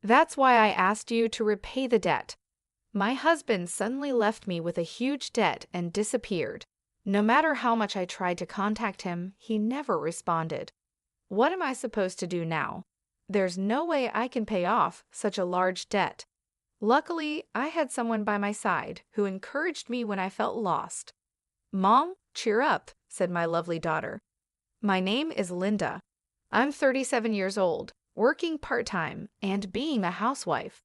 That's why I asked you to repay the debt. My husband suddenly left me with a huge debt and disappeared. No matter how much I tried to contact him, he never responded. What am I supposed to do now? There's no way I can pay off such a large debt. Luckily, I had someone by my side who encouraged me when I felt lost. Mom, cheer up, said my lovely daughter. My name is Linda. I'm 37 years old, working part-time and being a housewife.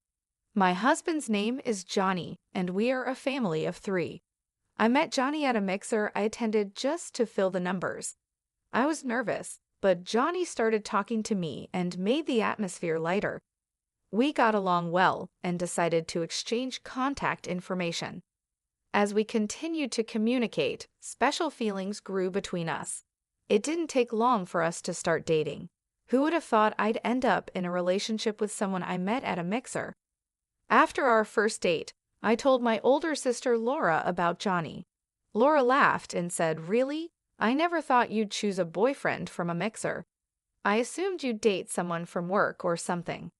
My husband's name is Johnny, and we are a family of 3. I met Johnny at a mixer I attended just to fill the numbers. I was nervous, but Johnny started talking to me and made the atmosphere lighter. We got along well and decided to exchange contact information. As we continued to communicate, special feelings grew between us. It didn't take long for us to start dating. Who would have thought I'd end up in a relationship with someone I met at a mixer? After our first date, I told my older sister Laura about Johnny. Laura laughed and said, "Really? I never thought you'd choose a boyfriend from a mixer. I assumed you'd date someone from work or something."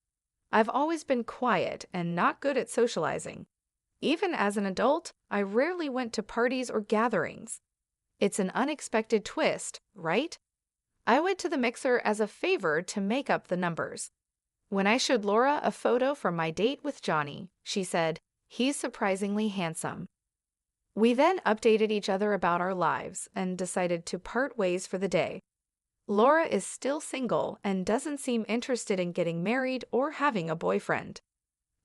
I've always been quiet and not good at socializing. Even as an adult, I rarely went to parties or gatherings. It's an unexpected twist, right? I went to the mixer as a favor to make up the numbers. When I showed Laura a photo from my date with Johnny, she said, "He's surprisingly handsome." We then updated each other about our lives and decided to part ways for the day. Laura is still single and doesn't seem interested in getting married or having a boyfriend.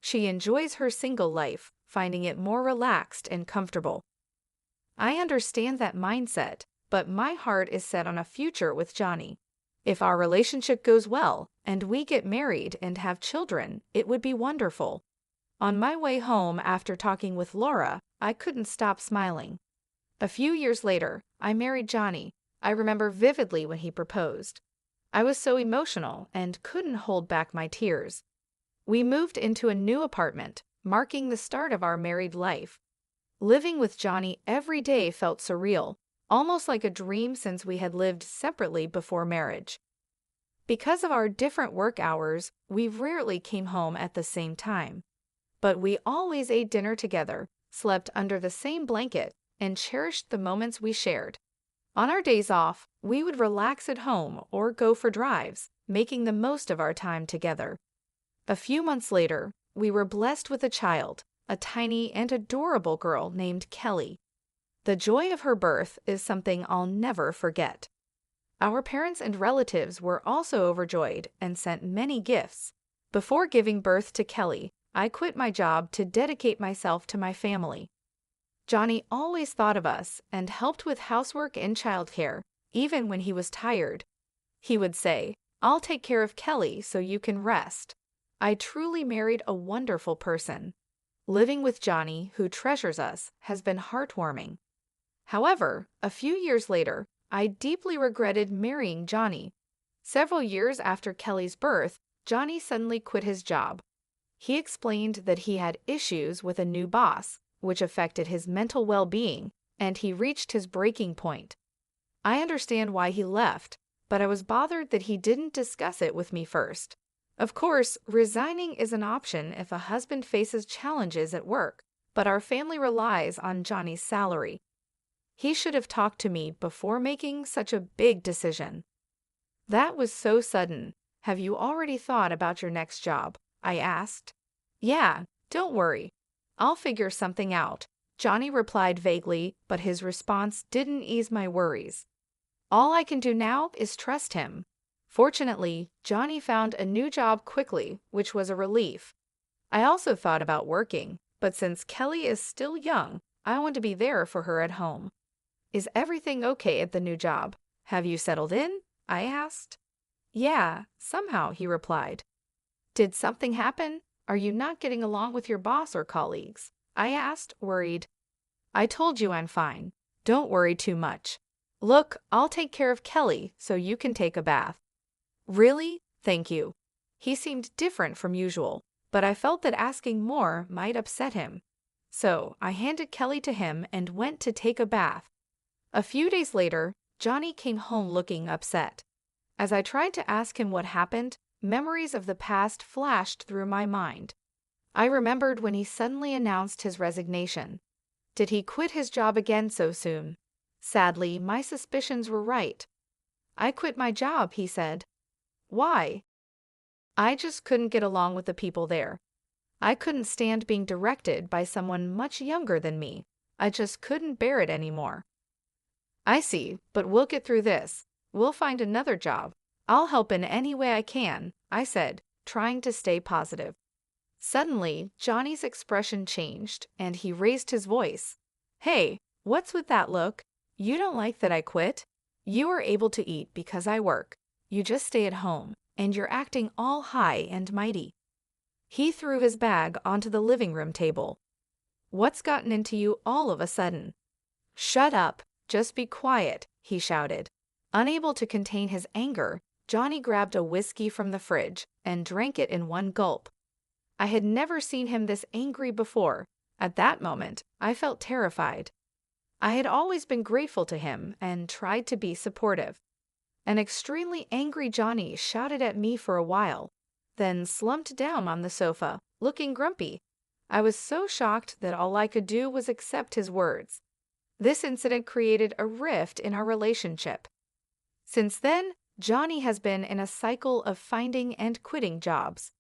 She enjoys her single life, finding it more relaxed and comfortable. I understand that mindset, but my heart is set on a future with Johnny. If our relationship goes well and we get married and have children, it would be wonderful. On my way home after talking with Laura, I couldn't stop smiling. A few years later, I married Johnny. I remember vividly when he proposed. I was so emotional and couldn't hold back my tears. We moved into a new apartment, marking the start of our married life. Living with Johnny every day felt surreal, almost like a dream since we had lived separately before marriage. Because of our different work hours, we rarely came home at the same time. But we always ate dinner together, slept under the same blanket, and cherished the moments we shared. On our days off, we would relax at home or go for drives, making the most of our time together. A few months later, we were blessed with a child, a tiny and adorable girl named Kelly. The joy of her birth is something I'll never forget. Our parents and relatives were also overjoyed and sent many gifts. Before giving birth to Kelly, I quit my job to dedicate myself to my family. Johnny always thought of us and helped with housework and childcare, even when he was tired. He would say, "I'll take care of Kelly so you can rest." I truly married a wonderful person. Living with Johnny, who treasures us, has been heartwarming. However, a few years later, I deeply regretted marrying Johnny. Several years after Kelly's birth, Johnny suddenly quit his job. He explained that he had issues with a new boss, which affected his mental well-being, and he reached his breaking point. I understand why he left, but I was bothered that he didn't discuss it with me first. Of course, resigning is an option if a husband faces challenges at work, but our family relies on Johnny's salary. He should have talked to me before making such a big decision. That was so sudden. Have you already thought about your next job? I asked. Yeah, don't worry. I'll figure something out, Johnny replied vaguely, but his response didn't ease my worries. All I can do now is trust him. Fortunately, Johnny found a new job quickly, which was a relief. I also thought about working, but since Kelly is still young, I want to be there for her at home. Is everything okay at the new job? Have you settled in? I asked. Yeah, somehow, he replied. Did something happen? Are you not getting along with your boss or colleagues? I asked, worried. I told you I'm fine. Don't worry too much. Look, I'll take care of Kelly so you can take a bath. Really? Thank you. He seemed different from usual, but I felt that asking more might upset him. So I handed Kelly to him and went to take a bath. A few days later, Johnny came home looking upset. As I tried to ask him what happened, memories of the past flashed through my mind. I remembered when he suddenly announced his resignation. Did he quit his job again so soon? Sadly, my suspicions were right. "I quit my job," he said. "Why?" "I just couldn't get along with the people there. I couldn't stand being directed by someone much younger than me. I just couldn't bear it anymore." "I see, but we'll get through this. We'll find another job. I'll help in any way I can," I said, trying to stay positive. Suddenly, Johnny's expression changed, and he raised his voice. "Hey, what's with that look? You don't like that I quit? You are able to eat because I work. You just stay at home, and you're acting all high and mighty." He threw his bag onto the living room table. "What's gotten into you all of a sudden?" "Shut up, just be quiet," he shouted. Unable to contain his anger, Johnny grabbed a whiskey from the fridge and drank it in one gulp. I had never seen him this angry before. At that moment, I felt terrified. I had always been grateful to him and tried to be supportive. An extremely angry Johnny shouted at me for a while, then slumped down on the sofa, looking grumpy. I was so shocked that all I could do was accept his words. This incident created a rift in our relationship. Since then, Johnny has been in a cycle of finding and quitting jobs.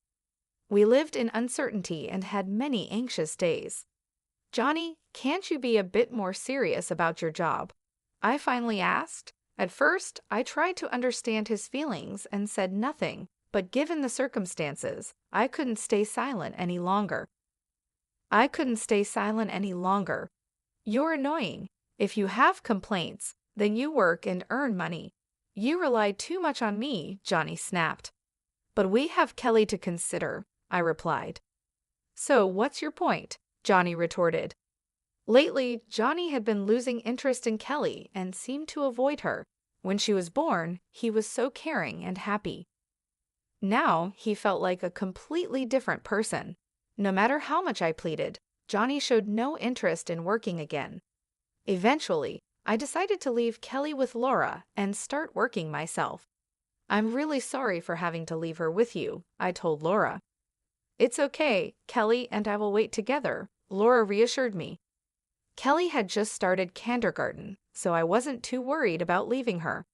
We lived in uncertainty and had many anxious days. "Johnny, can't you be a bit more serious about your job?" I finally asked. At first, I tried to understand his feelings and said nothing, but given the circumstances, I couldn't stay silent any longer. "You're annoying. If you have complaints, then you work and earn money. You rely too much on me," Johnny snapped. "But we have Kelly to consider," I replied. "So what's your point?" Johnny retorted. Lately, Johnny had been losing interest in Kelly and seemed to avoid her. When she was born, he was so caring and happy. Now, he felt like a completely different person. No matter how much I pleaded, Johnny showed no interest in working again. Eventually, I decided to leave Kelly with Laura and start working myself. "I'm really sorry for having to leave her with you," I told Laura. "It's okay, Kelly and I will wait together," Laura reassured me. Kelly had just started kindergarten, so I wasn't too worried about leaving her.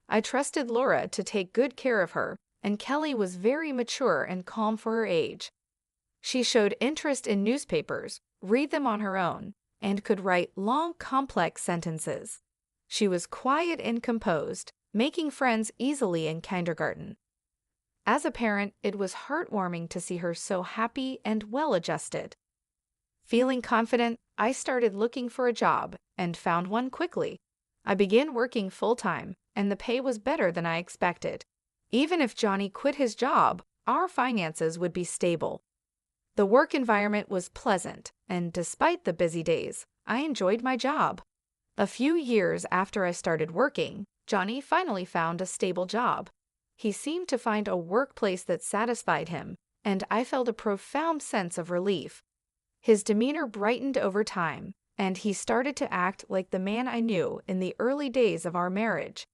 I trusted Laura to take good care of her, and Kelly was very mature and calm for her age. She showed interest in newspapers, read them on her own, and could write long, complex sentences. She was quiet and composed, making friends easily in kindergarten. As a parent, it was heartwarming to see her so happy and well-adjusted. Feeling confident, I started looking for a job and found one quickly. I began working full-time, and the pay was better than I expected. Even if Johnny quit his job, our finances would be stable. The work environment was pleasant, and despite the busy days, I enjoyed my job. A few years after I started working, Johnny finally found a stable job. He seemed to find a workplace that satisfied him, and I felt a profound sense of relief. His demeanor brightened over time, and he started to act like the man I knew in the early days of our marriage.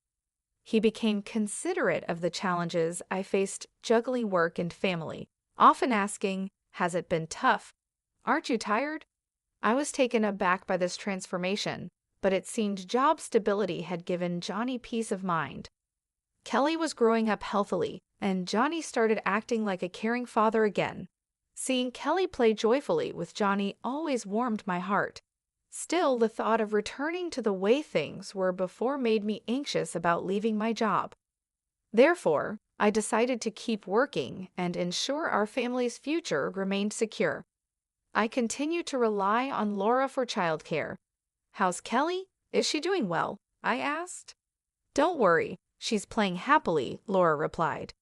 He became considerate of the challenges I faced juggling work and family, often asking, "Has it been tough? Aren't you tired?" I was taken aback by this transformation, but it seemed job stability had given Johnny peace of mind. Kelly was growing up healthily, and Johnny started acting like a caring father again. Seeing Kelly play joyfully with Johnny always warmed my heart. Still, the thought of returning to the way things were before made me anxious about leaving my job. Therefore, I decided to keep working and ensure our family's future remained secure. I continued to rely on Laura for childcare. "How's Kelly? Is she doing well?" I asked. "Don't worry, she's playing happily," Laura replied.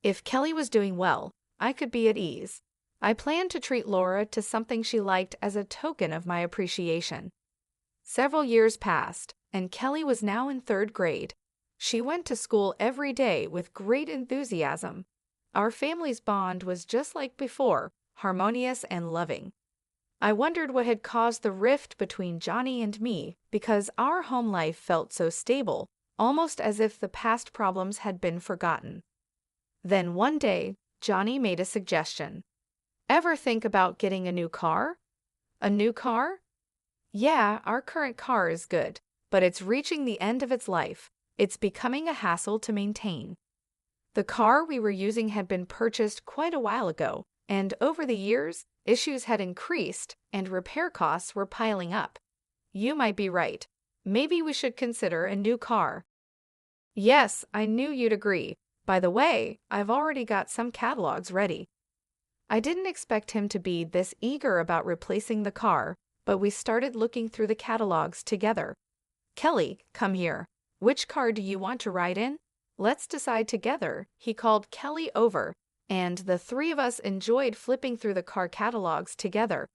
If Kelly was doing well, I could be at ease. I planned to treat Laura to something she liked as a token of my appreciation. Several years passed, and Kelly was now in 3rd grade. She went to school every day with great enthusiasm. Our family's bond was just like before, harmonious and loving. I wondered what had caused the rift between Johnny and me because our home life felt so stable, almost as if the past problems had been forgotten. Then one day, Johnny made a suggestion. Ever think about getting a new car? A new car? Yeah, our current car is good, but it's reaching the end of its life. It's becoming a hassle to maintain. The car we were using had been purchased quite a while ago, and over the years, issues had increased and repair costs were piling up. You might be right. Maybe we should consider a new car. Yes, I knew you'd agree. By the way, I've already got some catalogs ready. I didn't expect him to be this eager about replacing the car, but we started looking through the catalogs together. Kelly, come here. Which car do you want to ride in? Let's decide together. He called Kelly over, and the three of us enjoyed flipping through the car catalogs together.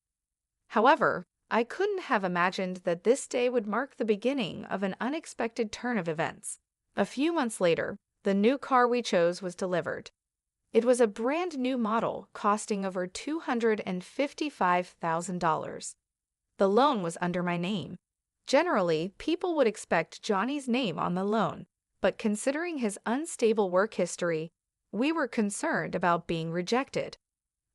However, I couldn't have imagined that this day would mark the beginning of an unexpected turn of events. A few months later, the new car we chose was delivered. It was a brand new model costing over $255,000. The loan was under my name. Generally, people would expect Johnny's name on the loan, but considering his unstable work history, we were concerned about being rejected.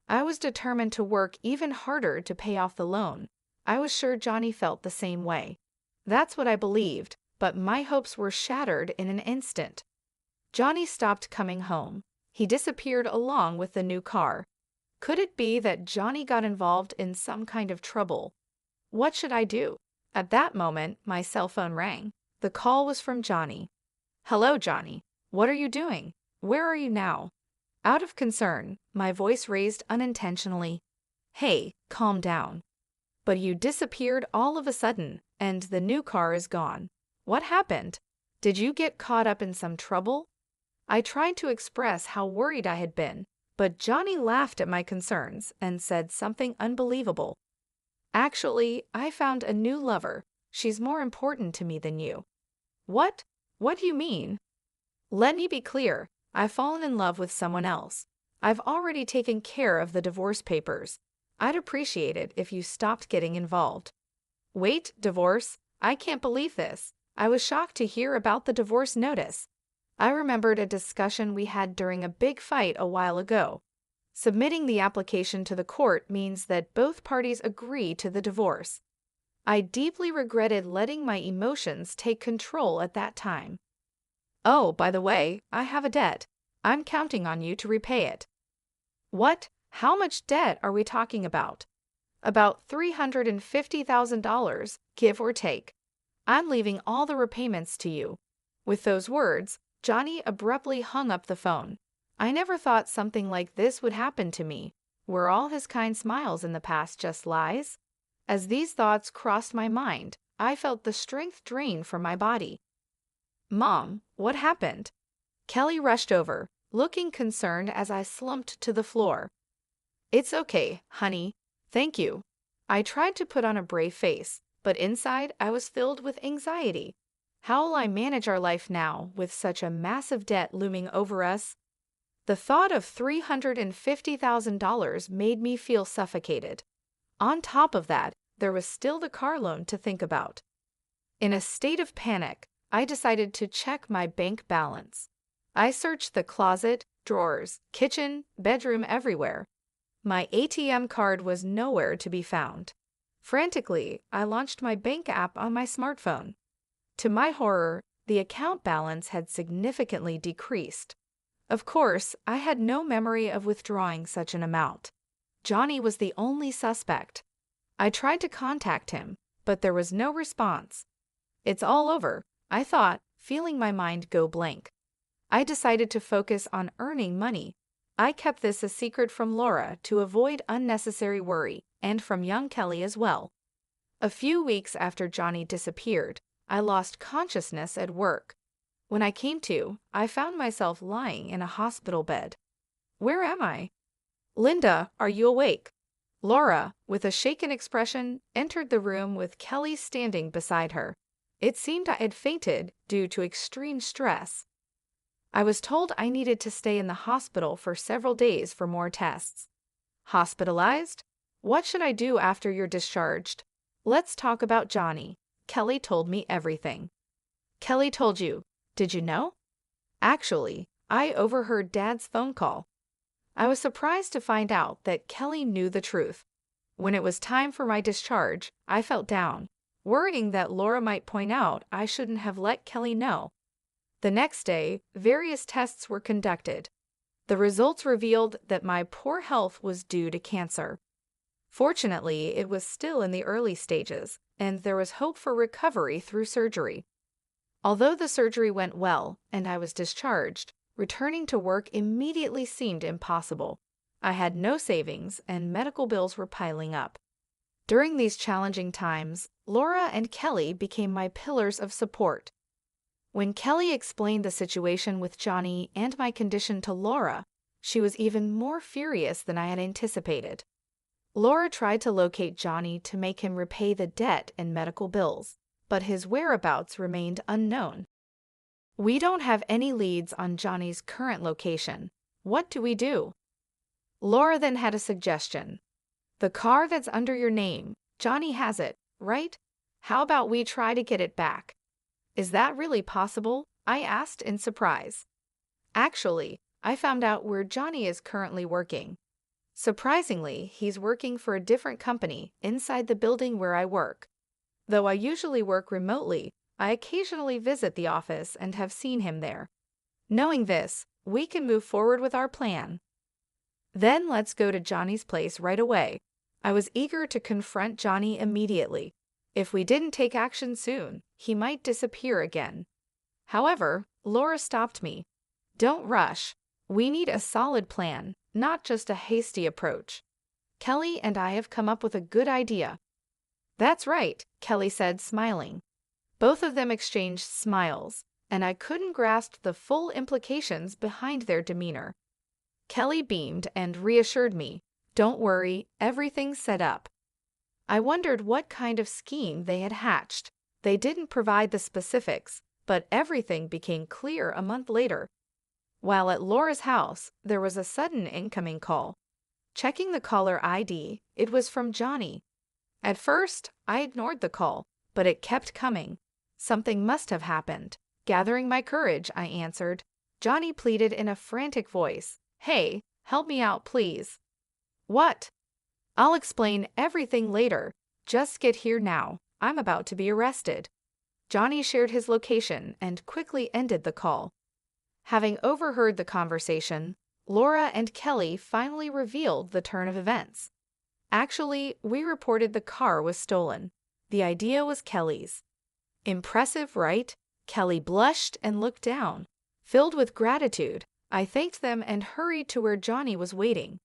I was determined to work even harder to pay off the loan. I was sure Johnny felt the same way. That's what I believed, but my hopes were shattered in an instant. Johnny stopped coming home. He disappeared along with the new car. Could it be that Johnny got involved in some kind of trouble? What should I do? At that moment, my cell phone rang. The call was from Johnny. Hello, Johnny. What are you doing? Where are you now? Out of concern, my voice raised unintentionally. Hey, calm down. But you disappeared all of a sudden, and the new car is gone. What happened? Did you get caught up in some trouble? I tried to express how worried I had been, but Johnny laughed at my concerns and said something unbelievable. Actually, I found a new lover. She's more important to me than you. What? What do you mean? Let me be clear. I've fallen in love with someone else. I've already taken care of the divorce papers. I'd appreciate it if you stopped getting involved. Wait, divorce? I can't believe this. I was shocked to hear about the divorce notice. I remembered a discussion we had during a big fight a while ago. Submitting the application to the court means that both parties agree to the divorce. I deeply regretted letting my emotions take control at that time. Oh, by the way, I have a debt. I'm counting on you to repay it. What? How much debt are we talking about? About $350,000, give or take. I'm leaving all the repayments to you. With those words, Johnny abruptly hung up the phone. I never thought something like this would happen to me. Were all his kind smiles in the past just lies? As these thoughts crossed my mind, I felt the strength drain from my body. Mom, what happened? Kelly rushed over, looking concerned as I slumped to the floor. It's okay, honey. Thank you. I tried to put on a brave face, but inside I was filled with anxiety. How will I manage our life now with such a massive debt looming over us? The thought of $350,000 made me feel suffocated. On top of that, there was still the car loan to think about. In a state of panic, I decided to check my bank balance. I searched the closet, drawers, kitchen, bedroom, everywhere. My ATM card was nowhere to be found. Frantically, I launched my bank app on my smartphone. To my horror, the account balance had significantly decreased. Of course, I had no memory of withdrawing such an amount. Johnny was the only suspect. I tried to contact him, but there was no response. It's all over, I thought, feeling my mind go blank. I decided to focus on earning money. I kept this a secret from Laura to avoid unnecessary worry, and from young Kelly as well. A few weeks after Johnny disappeared, I lost consciousness at work. When I came to, I found myself lying in a hospital bed. Where am I? Linda, are you awake? Laura, with a shaken expression, entered the room with Kelly standing beside her. It seemed I had fainted due to extreme stress. I was told I needed to stay in the hospital for several days for more tests. Hospitalized? What should I do after you're discharged? Let's talk about Johnny. Kelly told me everything. Kelly told you. Did you know? Actually, I overheard Dad's phone call. I was surprised to find out that Kelly knew the truth. When it was time for my discharge, I felt down, worrying that Laura might point out I shouldn't have let Kelly know. The next day, various tests were conducted. The results revealed that my poor health was due to cancer. Fortunately, it was still in the early stages, and there was hope for recovery through surgery. Although the surgery went well and I was discharged, returning to work immediately seemed impossible. I had no savings and medical bills were piling up. During these challenging times, Laura and Kelly became my pillars of support. When Kelly explained the situation with Johnny and my condition to Laura, she was even more furious than I had anticipated. Laura tried to locate Johnny to make him repay the debt and medical bills, but his whereabouts remained unknown. We don't have any leads on Johnny's current location. What do we do? Laura then had a suggestion. The car that's under your name, Johnny has it, right? How about we try to get it back? Is that really possible? I asked in surprise. Actually, I found out where Johnny is currently working. Surprisingly, he's working for a different company inside the building where I work. Though I usually work remotely, I occasionally visit the office and have seen him there. Knowing this, we can move forward with our plan. Then let's go to Johnny's place right away. I was eager to confront Johnny immediately. If we didn't take action soon, he might disappear again. However, Laura stopped me. Don't rush. We need a solid plan, not just a hasty approach. Kelly and I have come up with a good idea. That's right, Kelly said, smiling. Both of them exchanged smiles, and I couldn't grasp the full implications behind their demeanor. Kelly beamed and reassured me. Don't worry, everything's set up. I wondered what kind of scheme they had hatched. They didn't provide the specifics, but everything became clear a month later. While at Laura's house, there was a sudden incoming call. Checking the caller ID, it was from Johnny. At first, I ignored the call, but it kept coming. Something must have happened. Gathering my courage, I answered. Johnny pleaded in a frantic voice. Hey, help me out, please. What? I'll explain everything later. Just get here now. I'm about to be arrested. Johnny shared his location and quickly ended the call. Having overheard the conversation, Laura and Kelly finally revealed the turn of events. Actually, we reported the car was stolen. The idea was Kelly's. Impressive, right? Kelly blushed and looked down. Filled with gratitude, I thanked them and hurried to where Johnny was waiting.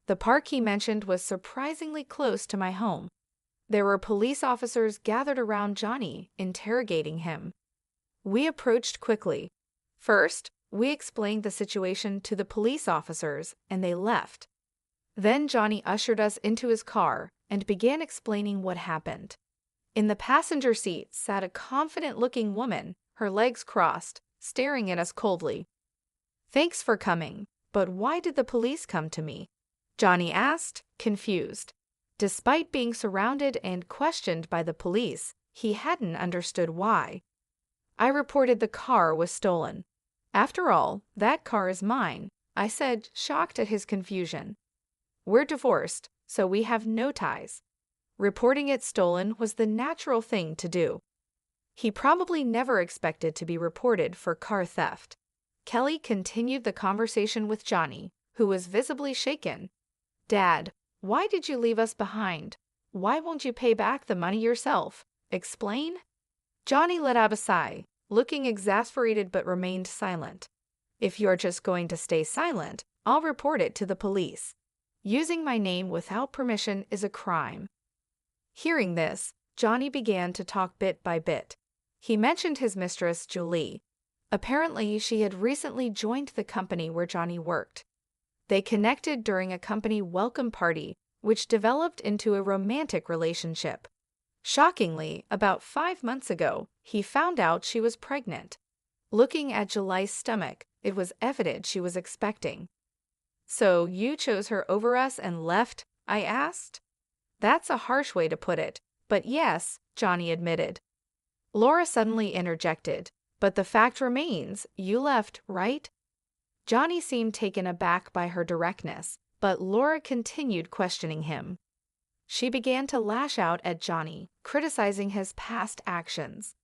The park he mentioned was surprisingly close to my home. There were police officers gathered around Johnny, interrogating him. We approached quickly. First, we explained the situation to the police officers, and they left. Then Johnny ushered us into his car and began explaining what happened. In the passenger seat sat a confident-looking woman, her legs crossed, staring at us coldly. Thanks for coming, but why did the police come to me? Johnny asked, confused. Despite being surrounded and questioned by the police, he hadn't understood why. I reported the car was stolen. After all, that car is mine, I said, shocked at his confusion. We're divorced, so we have no ties. Reporting it stolen was the natural thing to do. He probably never expected to be reported for car theft. Kelly continued the conversation with Johnny, who was visibly shaken. Dad, why did you leave us behind? Why won't you pay back the money yourself? Explain? Johnny let out a sigh, looking exasperated but remained silent. If you're just going to stay silent, I'll report it to the police. Using my name without permission is a crime. Hearing this, Johnny began to talk bit by bit. He mentioned his mistress, Julie. Apparently, she had recently joined the company where Johnny worked. They connected during a company welcome party, which developed into a romantic relationship. Shockingly, about 5 months ago, he found out she was pregnant. Looking at Julie's stomach, it was evident she was expecting. So you chose her over us and left? I asked. That's a harsh way to put it, but yes, Johnny admitted. Laura suddenly interjected, but the fact remains, you left, right? Johnny seemed taken aback by her directness, but Laura continued questioning him. She began to lash out at Johnny, criticizing his past actions.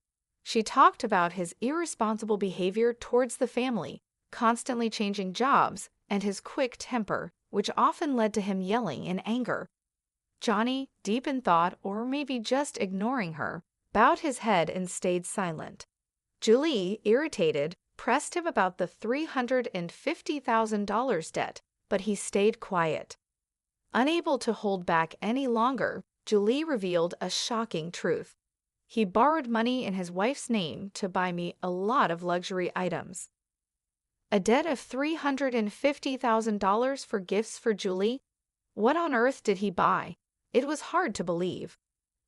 She talked about his irresponsible behavior towards the family, constantly changing jobs, and his quick temper, which often led to him yelling in anger. Johnny, deep in thought or maybe just ignoring her, bowed his head and stayed silent. Julie, irritated, pressed him about the $350,000 debt, but he stayed quiet. Unable to hold back any longer, Julie revealed a shocking truth. He borrowed money in his wife's name to buy me a lot of luxury items. A debt of $350,000 for gifts for Julie? What on earth did he buy? It was hard to believe.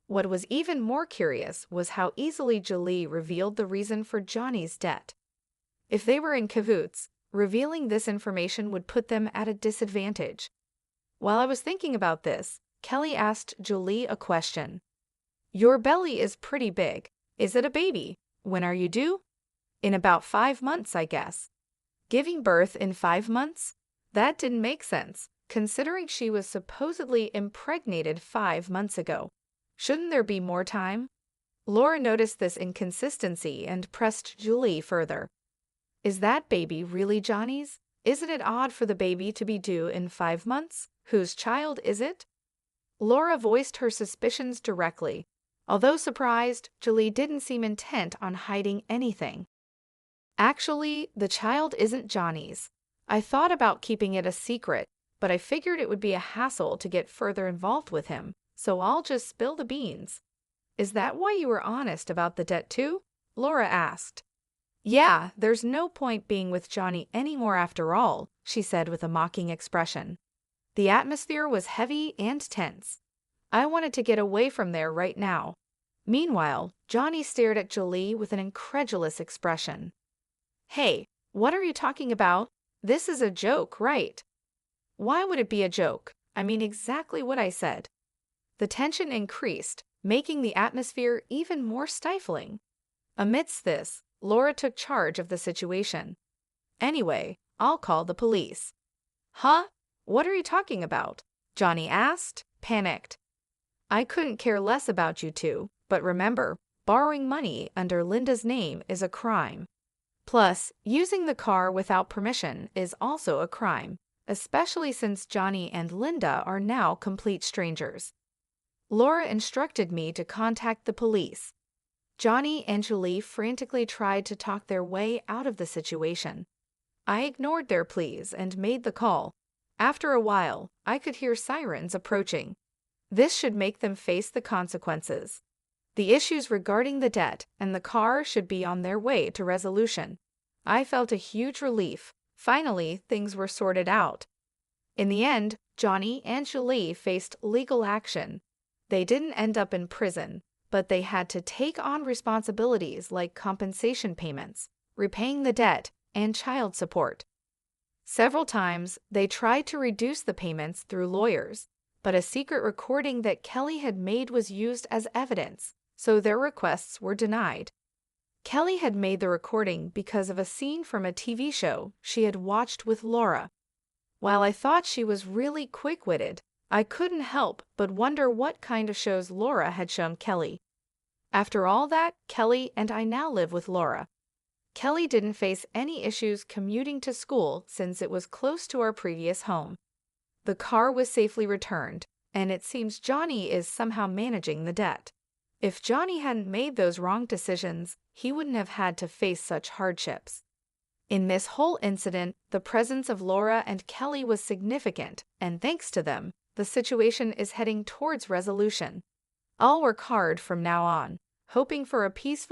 What was even more curious was how easily Julie revealed the reason for Johnny's debt. If they were in cahoots, revealing this information would put them at a disadvantage. While I was thinking about this, Kelly asked Julie a question. "Your belly is pretty big. Is it a baby? When are you due?" "In about 5 months, I guess." Giving birth in 5 months? That didn't make sense, considering she was supposedly impregnated 5 months ago. Shouldn't there be more time? Laura noticed this inconsistency and pressed Julie further. "Is that baby really Johnny's? Isn't it odd for the baby to be due in 5 months? Whose child is it?" Laura voiced her suspicions directly. Although surprised, Julie didn't seem intent on hiding anything. "Actually, the child isn't Johnny's. I thought about keeping it a secret, but I figured it would be a hassle to get further involved with him, so I'll just spill the beans." "Is that why you were honest about the debt too?" Laura asked. "Yeah, there's no point being with Johnny anymore after all," she said with a mocking expression. The atmosphere was heavy and tense. I wanted to get away from there right now. Meanwhile, Johnny stared at Julie with an incredulous expression. "Hey, what are you talking about? This is a joke, right?" "Why would it be a joke? I mean exactly what I said." The tension increased, making the atmosphere even more stifling. Amidst this, Laura took charge of the situation. "Anyway, I'll call the police." "Huh? What are you talking about?" Johnny asked, panicked. "I couldn't care less about you two, but remember, borrowing money under Linda's name is a crime. Plus, using the car without permission is also a crime, especially since Johnny and Linda are now complete strangers. Laura instructed me to contact the police." Johnny and Julie frantically tried to talk their way out of the situation. I ignored their pleas and made the call. After a while, I could hear sirens approaching. This should make them face the consequences. The issues regarding the debt and the car should be on their way to resolution. I felt a huge relief. Finally, things were sorted out. In the end, Johnny and Julie faced legal action. They didn't end up in prison, but they had to take on responsibilities like compensation payments, repaying the debt, and child support. Several times, they tried to reduce the payments through lawyers, but a secret recording that Kelly had made was used as evidence, so their requests were denied. Kelly had made the recording because of a scene from a TV show she had watched with Laura. While I thought she was really quick-witted, I couldn't help but wonder what kind of shows Laura had shown Kelly. After all that, Kelly and I now live with Laura. Kelly didn't face any issues commuting to school since it was close to our previous home. The car was safely returned, and it seems Johnny is somehow managing the debt. If Johnny hadn't made those wrong decisions, he wouldn't have had to face such hardships. In this whole incident, the presence of Laura and Kelly was significant, and thanks to them, the situation is heading towards resolution. I'll work hard from now on, hoping for a peaceful